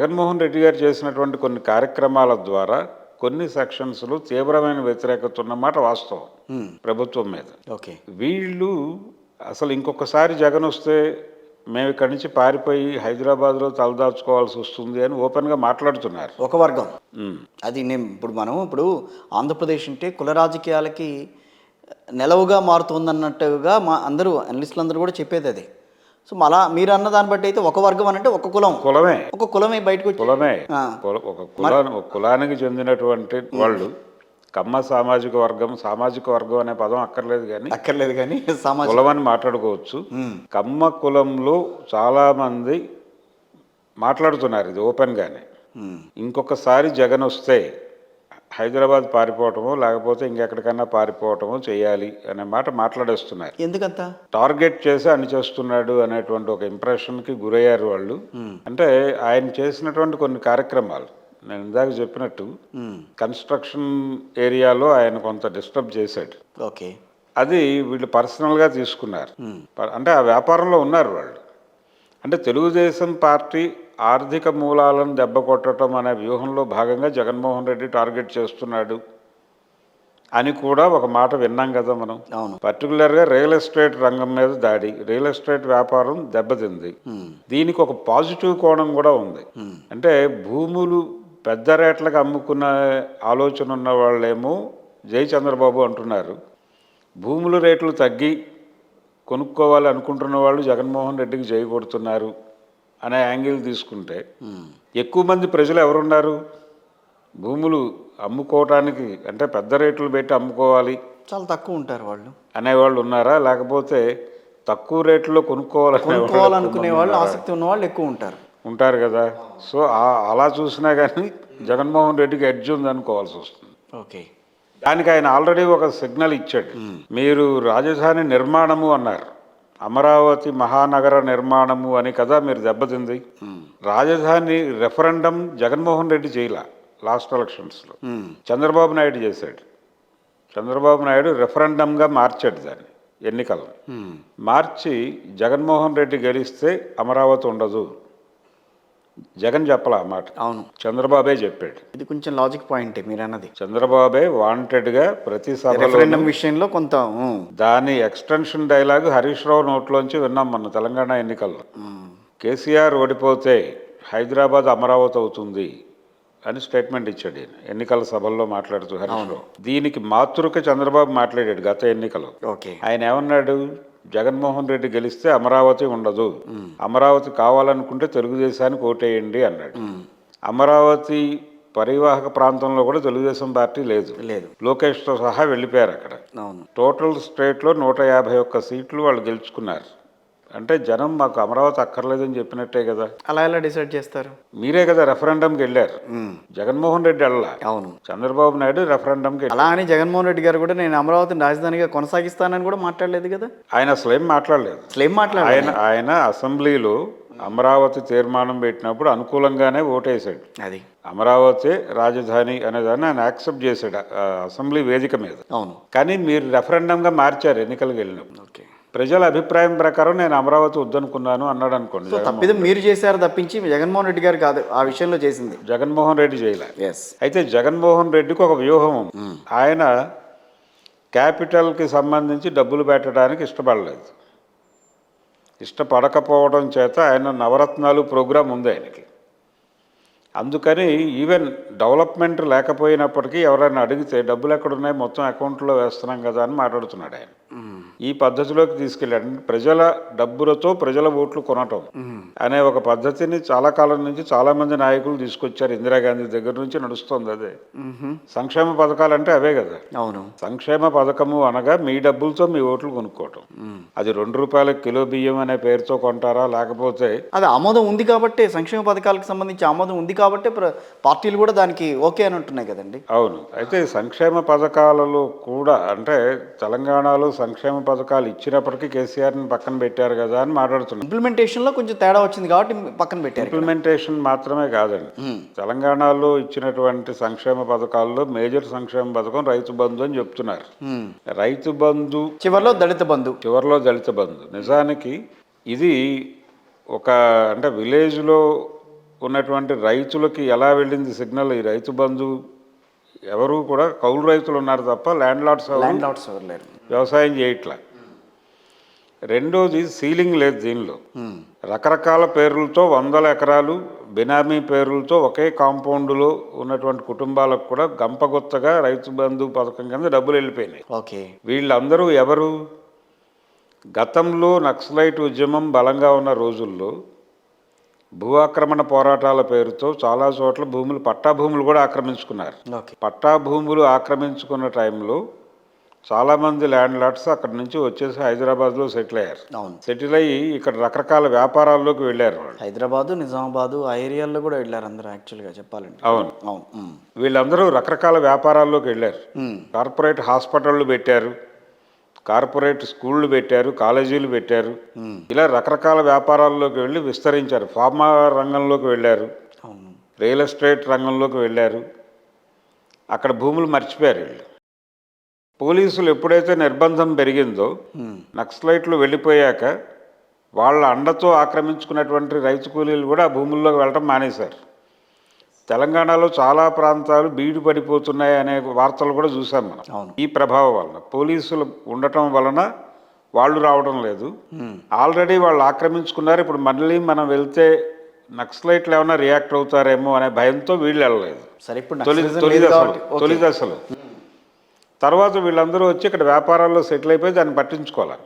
జగన్మోహన్ రెడ్డి గారు చేసినటువంటి కొన్ని కార్యక్రమాల ద్వారా కొన్ని సెక్షన్స్‌లో తీవ్రమైన వ్యతిరేకత ఉన్నమాట వాస్తవం ప్రభుత్వం మీద. ఓకే. వీళ్ళు అసలు ఇంకొకసారి జగనొస్తే మేము ఇక్కడి నుంచి పారిపోయి హైదరాబాద్‌లో తలదాచుకోవాల్సొస్తుంది అని ఓపెన్‌గా మాట్లాడుతున్నారు. ఒక వర్గం. హ్మ్. అది ఇప్పుడు ఆంధ్రప్రదేశ్ అంటే కుల రాజకీయాలకి నెలవుగా మారుతుందన్నట్టుగా అందరూ అనలిస్టులందరూ కూడా చెప్పేది అదే. సో అలా మీరు అన్న దాన్ని బట్టి అయితే ఒక వర్గం అనంటే ఒక కులమే బయటకు వచ్చి కులమే. ఒక కులానికి చెందినటువంటి వాళ్ళు కమ్మ సామాజిక వర్గం అనే పదం అక్కర్లేదు కానీ కులం అని మాట్లాడుకోవచ్చు. కమ్మ కులంలో చాలామంది మాట్లాడుతున్నారు ఇది ఓపెన్గానే. ఇంకొకసారి జగన్ వస్తే హైదరాబాద్ పారిపోవటమో లేకపోతే ఇంకెక్కడికన్నా పారిపోవటమో చేయాలి అనే మాట మాట్లాడేస్తున్నారు. ఎందుకంత టార్గెట్ చేసి అన్ని చేస్తున్నాడు అనేటువంటి ఒక ఇంప్రెషన్కి గురయ్యారు వాళ్ళు. అంటే ఆయన చేసినటువంటి కొన్ని కార్యక్రమాలు నేను ఇందాక చెప్పినట్టు కన్స్ట్రక్షన్ ఏరియాలో ఆయన కొంత డిస్టర్బ్ చేశాడు. ఓకే. అది వీళ్ళు పర్సనల్గా తీసుకున్నారు. అంటే ఆ వ్యాపారంలో ఉన్నారు వాళ్ళు. అంటే తెలుగుదేశం పార్టీ ఆర్థిక మూలాలను దెబ్బ కొట్టడం అనే వ్యూహంలో భాగంగా జగన్మోహన్ రెడ్డి టార్గెట్ చేస్తున్నాడు అని కూడా ఒక మాట విన్నాం కదా మనం. పర్టికులర్గా రియల్ ఎస్టేట్ రంగం మీద దాడి, రియల్ ఎస్టేట్ వ్యాపారం దెబ్బతింది. దీనికి ఒక పాజిటివ్ కోణం కూడా ఉంది. అంటే భూములు పెద్ద రేట్లకు అమ్ముకున్న ఆలోచన ఉన్న వాళ్ళేమో జై చంద్రబాబు అంటున్నారు. భూముల రేట్లు తగ్గి కొనుక్కోవాలి అనుకుంటున్న వాళ్ళు జగన్మోహన్ రెడ్డికి జై కొడుతున్నారు అనే యాంగిల్ తీసుకుంటే ఎక్కువ మంది ప్రజలు ఎవరున్నారు? భూములు అమ్ముకోవటానికి అంటే పెద్ద రేట్లు పెట్టి అమ్ముకోవాలి చాలా తక్కువ ఉంటారు వాళ్ళు అనేవాళ్ళు ఉన్నారా? లేకపోతే తక్కువ రేట్లో కొనుక్కోవాలనుకునే వాళ్ళు, ఆసక్తి ఉన్న వాళ్ళు ఎక్కువ ఉంటారు కదా. సో అలా చూసినా కానీ జగన్మోహన్ రెడ్డికి ఎడ్జ్ ఉంది అనుకోవాల్సి వస్తుంది. ఓకే. దానికి ఆయన ఆల్రెడీ ఒక సిగ్నల్ ఇచ్చాడు. మీరు రాజధాని నిర్మాణము అన్నారు, అమరావతి మహానగర నిర్మాణము అని కదా మీరు దెబ్బతింది. రాజధాని రెఫరెండం జగన్మోహన్ రెడ్డి చేయలే. లాస్ట్ ఎలక్షన్స్లో చంద్రబాబు నాయుడు చేశాడు. చంద్రబాబు నాయుడు రెఫరెండంగా మార్చాడు దాన్ని. ఎన్నికలను మార్చి జగన్మోహన్ రెడ్డి గెలిస్తే అమరావతి ఉండదు జగన్ చెప్పలా మాట. అవును, చంద్రబాబే చెప్పాడు. ఇది కొంచెం లాజిక్ పాయింట్ మీరు అన్నది. చంద్రబాబే వాంటెడ్గా ప్రతి సభలో విషయంలో కొంత దాని ఎక్స్టెన్షన్ డైలాగ్ హరీష్ రావు నోట్లోంచి విన్నాం మొన్న తెలంగాణ ఎన్నికల్లో. కేసీఆర్ ఓడిపోతే హైదరాబాద్ అమరావతి అవుతుంది అని స్టేట్మెంట్ ఇచ్చాడు ఈయన ఎన్నికల సభల్లో మాట్లాడుతూ హరీష్ రావు. దీనికి మాతృక చంద్రబాబు మాట్లాడాడు గత ఎన్నికలో. ఆయన ఏమన్నాడు? జగన్మోహన్ రెడ్డి గెలిస్తే అమరావతి ఉండదు, అమరావతి కావాలనుకుంటే తెలుగుదేశానికి ఓటేయండి అన్నాడు. అమరావతి పరివాహక ప్రాంతంలో కూడా తెలుగుదేశం పార్టీ లేదు. లోకేష్తో సహా వెళ్ళిపోయారు అక్కడ. టోటల్ స్టేట్లో 151 సీట్లు వాళ్ళు గెలుచుకున్నారు. అంటే జనం మాకు అమరావతి అక్కర్లేదని చెప్పినట్టే కదా. అలా ఎలా డిసైడ్ చేస్తారు? మీరే కదా రెఫరెండంకి వెళ్ళారు. జగన్మోహన్ రెడ్డి వెళ్ళా. అవును, చంద్రబాబు నాయుడు రెఫరెండంకి. అలా అని జగన్మోహన్ రెడ్డి గారు కూడా నేను అమరావతిని రాజధానిగా కొనసాగిస్తానని కూడా మాట్లాడలేదు కదా. ఆయన అసలు ఏం మాట్లాడలేదు. ఆయన అసెంబ్లీలో అమరావతి తీర్మానం పెట్టినప్పుడు అనుకూలంగానే ఓటేశాడు. అది అమరావతి రాజధాని అనేదాన్ని ఆయన యాక్సెప్ట్ చేశాడు అసెంబ్లీ వేదిక మీద. అవును, కానీ మీరు రెఫరెండంగా మార్చారు ఎన్నికలకు వెళ్ళినప్పుడు. ప్రజల అభిప్రాయం ప్రకారం నేను అమరావతి వద్దనుకున్నాను అన్నాడు అనుకోండి. తప్పిదం మీరు చేశారు తప్పించి జగన్మోహన్ రెడ్డి గారు కాదు ఆ విషయంలో చేసింది. జగన్మోహన్ రెడ్డి చేయలే. అయితే జగన్మోహన్ రెడ్డికి ఒక వ్యూహం ఉంది. ఆయన క్యాపిటల్కి సంబంధించి డబ్బులు పెట్టడానికి ఇష్టపడకపోవడం చేత ఆయన నవరత్నాలు ప్రోగ్రాం ఉంది ఆయనకి. అందుకని ఈవెన్ డెవలప్మెంట్ లేకపోయినప్పటికీ ఎవరైనా అడిగితే డబ్బులు ఎక్కడున్నాయి, మొత్తం అకౌంట్లో వేస్తున్నాం కదా అని మాట్లాడుతున్నాడు ఆయన. ఈ పద్ధతిలోకి తీసుకెళ్ళాడు. ప్రజల డబ్బులతో ప్రజల ఓట్లు కొనటం అనే ఒక పద్ధతిని చాలా కాలం నుంచి చాలా మంది నాయకులు తీసుకొచ్చారు. ఇందిరాగాంధీ దగ్గర నుంచి నడుస్తుంది అదే. సంక్షేమ పథకాలు అంటే అవే కదా. అవును, సంక్షేమ పథకము అనగా మీ డబ్బులతో మీ ఓట్లు కొనుక్కోవటం. అది 2 రూపాయల కిలో బియ్యం అనే పేరుతో కొంటారా, లేకపోతే అది ఆమోదం ఉంది కాబట్టి, సంక్షేమ పథకాలకు సంబంధించి ఆమోదం ఉంది కాబట్టి పార్టీలు కూడా దానికి ఓకే అని అంటున్నాయి కదండి. అవును. అయితే సంక్షేమ పథకాలలో కూడా అంటే తెలంగాణలో సంక్షేమ పథకాలు ఇచ్చినప్పటికీ కేసీఆర్ని పక్కన పెట్టారు కదా అని మాట్లాడుతున్నారు. ఇంప్లిమెంటేషన్లో కొంచెం తేడా వచ్చింది కాబట్టి పక్కన పెట్టారు. ఇంప్లిమెంటేషన్ మాత్రమే కాదండి, తెలంగాణలో ఇచ్చినటువంటి సంక్షేమ పథకాల్లో మేజర్ సంక్షేమ పథకం రైతు బంధు అని చెప్తున్నారు. రైతు బంధు చివరిలో దళిత బంధు. నిజానికి ఇది ఒక అంటే విలేజ్లో ఉన్నటువంటి రైతులకి ఎలా వెళ్ళింది సిగ్నల్? ఈ రైతు బంధు ఎవరు కూడా కౌలు రైతులు ఉన్నారు తప్ప ల్యాండ్ లార్డ్స్ ఎవరు లేరు. వ్యవసాయం చేయట్లా. రెండోది సీలింగ్ లేదు దీనిలో. రకరకాల పేర్లతో 100 ఎకరాలు బినామీ పేర్లతో ఒకే కాంపౌండ్లో ఉన్నటువంటి కుటుంబాలకు కూడా గంపగొత్తగా రైతు బంధు పథకం కింద డబ్బులు వెళ్ళిపోయినాయి. ఓకే. వీళ్ళందరూ ఎవరు? గతంలో నక్సలైట్ ఉద్యమం బలంగా ఉన్న రోజుల్లో భూ ఆక్రమణ పోరాటాల పేరుతో చాలా చోట్ల భూములు, పట్టా భూములు కూడా ఆక్రమించుకున్నారు. ఓకే. పట్టా భూములు ఆక్రమించుకున్న టైంలో చాలామంది ల్యాండ్ లార్డ్స్ అక్కడి నుంచి వచ్చేసి హైదరాబాద్లో సెటిల్ అయ్యారు. అవును. సెటిల్ అయ్యి ఇక్కడ రకరకాల వ్యాపారాల్లోకి వెళ్ళారు వాళ్ళు. హైదరాబాదు, నిజామాబాదు ఆ ఏరియాల్లో కూడా వెళ్ళారు అందరూ యాక్చువల్గా చెప్పాలంటే. అవును. అవును. వీళ్ళందరూ రకరకాల వ్యాపారాల్లోకి వెళ్ళారు. కార్పొరేట్ హాస్పిటళ్ళు పెట్టారు, కార్పొరేట్ స్కూళ్ళు పెట్టారు, కాలేజీలు పెట్టారు. ఇలా రకరకాల వ్యాపారాల్లోకి వెళ్ళి విస్తరించారు. ఫార్మా రంగంలోకి వెళ్ళారు, అవును. రియల్ ఎస్టేట్ రంగంలోకి వెళ్ళారు. అక్కడ భూములు మర్చిపోయారు వీళ్ళు. పోలీసులు ఎప్పుడైతే నిర్బంధం పెరిగిందో, నక్సలైట్లు వెళ్ళిపోయాక వాళ్ళ అండతో ఆక్రమించుకున్నటువంటి రైతు కూలీలు కూడా ఆ భూముల్లోకి వెళ్ళటం మానేశారు. తెలంగాణలో చాలా ప్రాంతాలు బీడు పడిపోతున్నాయి అనే వార్తలు కూడా చూసాం మనం. అవును. ఈ ప్రభావం వలన పోలీసులు ఉండటం వలన వాళ్ళు రావడం లేదు. ఆల్రెడీ వాళ్ళు ఆక్రమించుకున్నారు. ఇప్పుడు మళ్ళీ మనం వెళ్తే నక్సలైట్లు ఏమైనా రియాక్ట్ అవుతారేమో అనే భయంతో వీళ్ళు వెళ్ళలేదు. సరే, ఇప్పుడు తొలి దశలో. తర్వాత వీళ్ళందరూ వచ్చి ఇక్కడ వ్యాపారాల్లో సెటిల్ అయిపోయి దాన్ని పట్టించుకోవాలి.